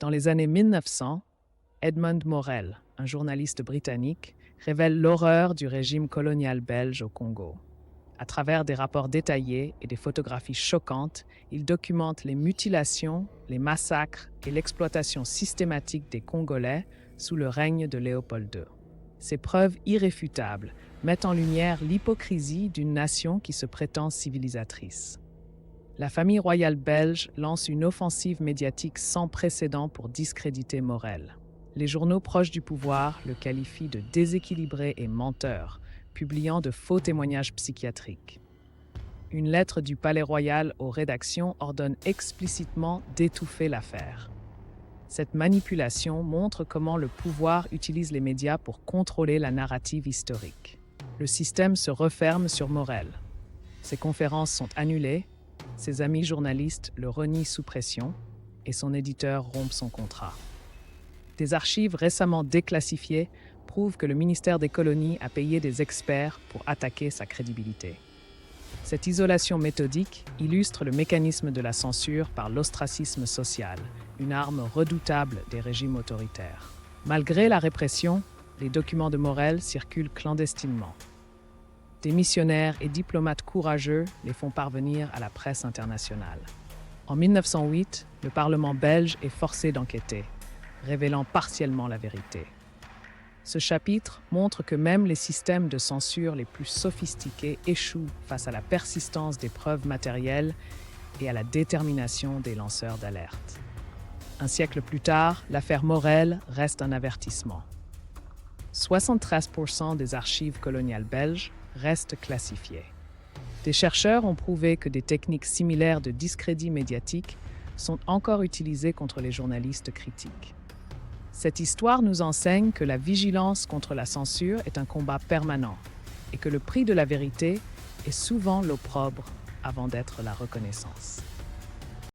Dans les années 1900, Edmund Morel, un journaliste britannique, révèle l'horreur du régime colonial belge au Congo. À travers des rapports détaillés et des photographies choquantes, il documente les mutilations, les massacres et l'exploitation systématique des Congolais sous le règne de Léopold II. Ces preuves irréfutables mettent en lumière l'hypocrisie d'une nation qui se prétend civilisatrice. La famille royale belge lance une offensive médiatique sans précédent pour discréditer Morel. Les journaux proches du pouvoir le qualifient de déséquilibré et menteur, publiant de faux témoignages psychiatriques. Une lettre du Palais royal aux rédactions ordonne explicitement d'étouffer l'affaire. Cette manipulation montre comment le pouvoir utilise les médias pour contrôler la narrative historique. Le système se referme sur Morel. Ses conférences sont annulées, ses amis journalistes le renient sous pression et son éditeur rompt son contrat. Des archives récemment déclassifiées prouvent que le ministère des Colonies a payé des experts pour attaquer sa crédibilité. Cette isolation méthodique illustre le mécanisme de la censure par l'ostracisme social, une arme redoutable des régimes autoritaires. Malgré la répression, les documents de Morel circulent clandestinement. Des missionnaires et diplomates courageux les font parvenir à la presse internationale. En 1908, le Parlement belge est forcé d'enquêter, révélant partiellement la vérité. Ce chapitre montre que même les systèmes de censure les plus sophistiqués échouent face à la persistance des preuves matérielles et à la détermination des lanceurs d'alerte. Un siècle plus tard, l'affaire Morel reste un avertissement. 73% des archives coloniales belges restent classifiées. Des chercheurs ont prouvé que des techniques similaires de discrédit médiatique sont encore utilisées contre les journalistes critiques. Cette histoire nous enseigne que la vigilance contre la censure est un combat permanent et que le prix de la vérité est souvent l'opprobre avant d'être la reconnaissance.